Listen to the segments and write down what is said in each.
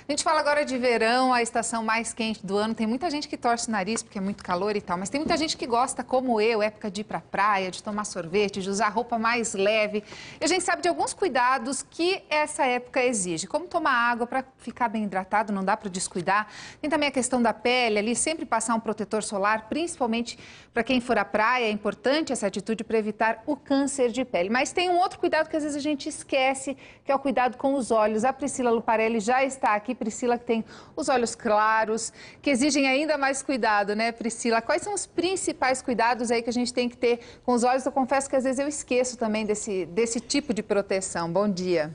A gente fala agora de verão, a estação mais quente do ano. Tem muita gente que torce o nariz porque é muito calor e tal, mas tem muita gente que gosta, como eu, época de ir pra praia, de tomar sorvete, de usar roupa mais leve. E a gente sabe de alguns cuidados que essa época exige, como tomar água para ficar bem hidratado, não dá para descuidar. Tem também a questão da pele ali, sempre passar um protetor solar, principalmente para quem for à praia. É importante essa atitude para evitar o câncer de pele. Mas tem um outro cuidado que às vezes a gente esquece, que é o cuidado com os olhos. A Priscila Luparelli já está aqui. Priscila, que tem os olhos claros, que exigem ainda mais cuidado, né, Priscila? Quais são os principais cuidados aí que a gente tem que ter com os olhos? Eu confesso que às vezes eu esqueço também desse tipo de proteção. Bom dia.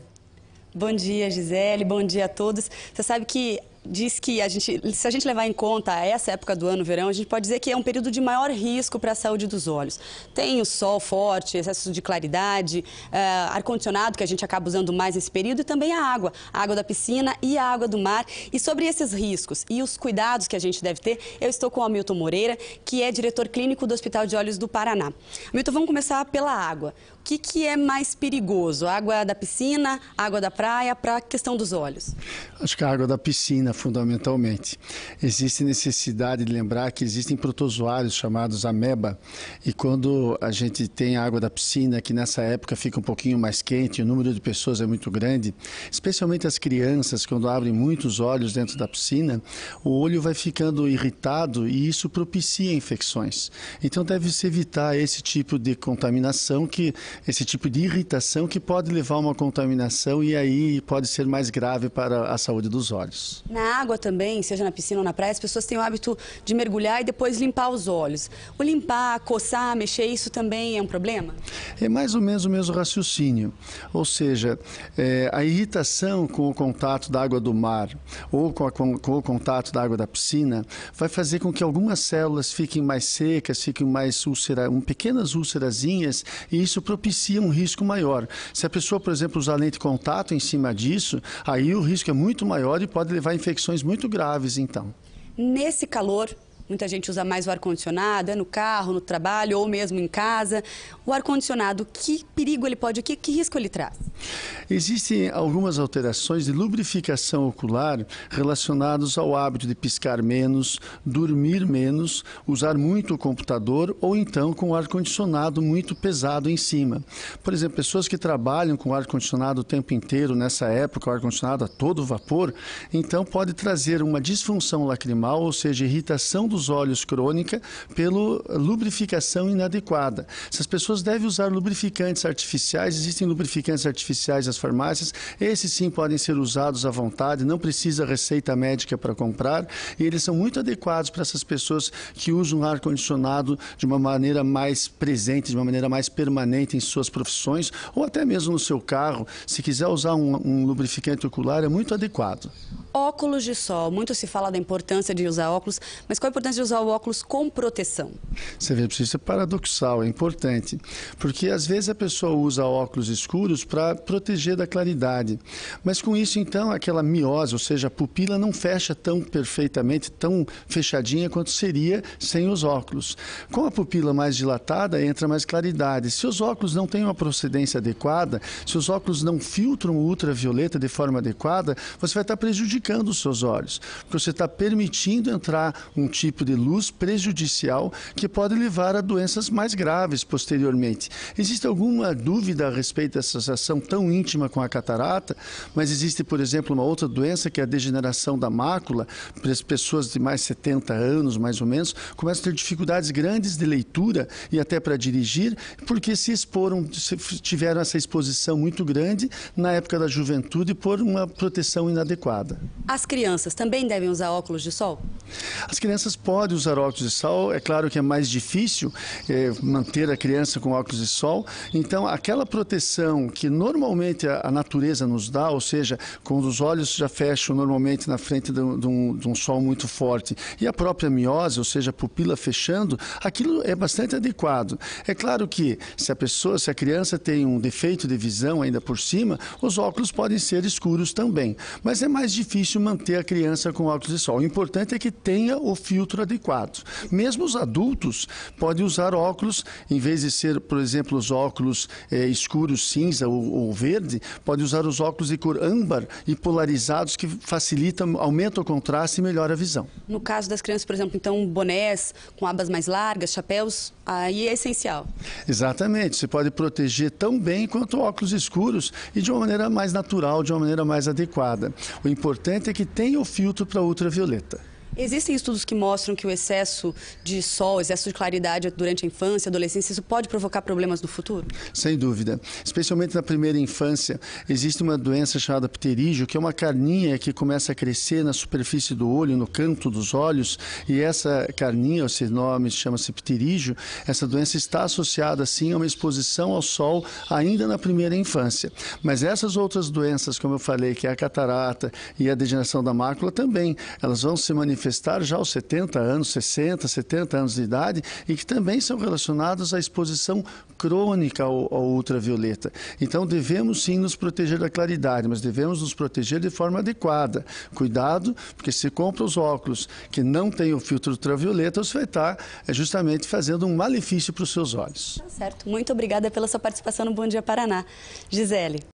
Bom dia, Gisele. Bom dia a todos. Você sabe que diz que se a gente levar em conta essa época do ano, verão, a gente pode dizer que é um período de maior risco para a saúde dos olhos. Tem o sol forte, excesso de claridade, ar-condicionado, que a gente acaba usando mais nesse período, e também a água da piscina e a água do mar. E sobre esses riscos e os cuidados que a gente deve ter, eu estou com o Hamilton Moreira, que é diretor clínico do Hospital de Olhos do Paraná. Hamilton, vamos começar pela água. O que é mais perigoso? A água da piscina, a água da praia, para a questão dos olhos? Acho que a água da piscina, fundamentalmente. Existe necessidade de lembrar que existem protozoários chamados ameba, e quando a gente tem a água da piscina, que nessa época fica um pouquinho mais quente, o número de pessoas é muito grande, especialmente as crianças, quando abrem muitos olhos dentro da piscina, o olho vai ficando irritado e isso propicia infecções. Então deve-se evitar esse tipo de contaminação, esse tipo de irritação que pode levar a uma contaminação e aí pode ser mais grave para a saúde dos olhos. Na água também, seja na piscina ou na praia, as pessoas têm o hábito de mergulhar e depois limpar os olhos. O limpar, coçar, mexer, isso também é um problema? É mais ou menos o mesmo raciocínio. Ou seja, a irritação com o contato da água do mar ou com o contato da água da piscina vai fazer com que algumas células fiquem mais secas, fiquem mais pequenas úlcerazinhas, e isso propicia um risco maior. Se a pessoa, por exemplo, usar lente de contato em cima disso, aí o risco é muito maior e pode levar a infecções muito graves, então. Nesse calor, muita gente usa mais o ar-condicionado, no carro, no trabalho ou mesmo em casa. O ar-condicionado, que perigo ele pode, que risco ele traz? Existem algumas alterações de lubrificação ocular relacionadas ao hábito de piscar menos, dormir menos, usar muito o computador ou então com o ar-condicionado muito pesado em cima. Por exemplo, pessoas que trabalham com o ar-condicionado o tempo inteiro, nessa época, o ar-condicionado a todo vapor, então pode trazer uma disfunção lacrimal, ou seja, irritação dos olhos crônica pela lubrificação inadequada. Essas pessoas devem usar lubrificantes artificiais. Existem lubrificantes artificiais nas farmácias. Esses sim podem ser usados à vontade, não precisa receita médica para comprar, e eles são muito adequados para essas pessoas que usam ar-condicionado de uma maneira mais presente, de uma maneira mais permanente em suas profissões, ou até mesmo no seu carro. Se quiser usar um lubrificante ocular, é muito adequado. Óculos de sol. Muito se fala da importância de usar óculos, mas qual a importância de usar o óculos com proteção? Você vê, isso é paradoxal, é importante, porque às vezes a pessoa usa óculos escuros para proteger da claridade, mas com isso então aquela miose, ou seja, a pupila não fecha tão perfeitamente, tão fechadinha quanto seria sem os óculos. Com a pupila mais dilatada entra mais claridade. Se os óculos não têm uma procedência adequada, se os óculos não filtram o ultravioleta de forma adequada, você vai estar prejudicando os seus olhos, porque você está permitindo entrar um tipo de luz prejudicial que pode levar a doenças mais graves posteriormente. Existe alguma dúvida a respeito dessa associação tão íntima com a catarata? Mas existe, por exemplo, uma outra doença que é a degeneração da mácula. As pessoas de mais de 70 anos, mais ou menos, começam a ter dificuldades grandes de leitura e até para dirigir, porque tiveram essa exposição muito grande na época da juventude por uma proteção inadequada. As crianças também devem usar óculos de sol? As crianças podem usar óculos de sol. É claro que é mais difícil manter a criança com óculos de sol. Então, aquela proteção que normalmente a natureza nos dá, ou seja, quando os olhos já fecham normalmente na frente de um sol muito forte, e a própria miose, ou seja, a pupila fechando, aquilo é bastante adequado. É claro que se a criança tem um defeito de visão ainda por cima, os óculos podem ser escuros também. Mas é mais difícil manter a criança com óculos de sol. O importante é que tenha o filtro adequado. Mesmo os adultos podem usar óculos, em vez de ser, por exemplo, os óculos escuros, cinza ou verde, pode usar os óculos de cor âmbar e polarizados, que facilitam, aumentam o contraste e melhora a visão. No caso das crianças, por exemplo, então bonés com abas mais largas, chapéus, aí é essencial. Exatamente, você pode proteger tão bem quanto óculos escuros e de uma maneira mais natural, de uma maneira mais adequada. O importante é que tenha o filtro para ultravioleta. Existem estudos que mostram que o excesso de sol, excesso de claridade durante a infância, adolescência, isso pode provocar problemas no futuro? Sem dúvida. Especialmente na primeira infância, existe uma doença chamada pterígio, que é uma carninha que começa a crescer na superfície do olho, no canto dos olhos, e essa carninha, esse nome chama-se pterígio. Essa doença está associada, sim, a uma exposição ao sol ainda na primeira infância. Mas essas outras doenças, como eu falei, que é a catarata e a degeneração da mácula também, elas vão se manifestar já aos 70 anos, 60, 70 anos de idade, e que também são relacionados à exposição crônica ao ultravioleta. Então devemos sim nos proteger da claridade, mas devemos nos proteger de forma adequada. Cuidado, porque se compra os óculos que não têm o filtro ultravioleta, você vai estar justamente fazendo um malefício para os seus olhos. Tá certo. Muito obrigada pela sua participação no Bom Dia Paraná. Gisele.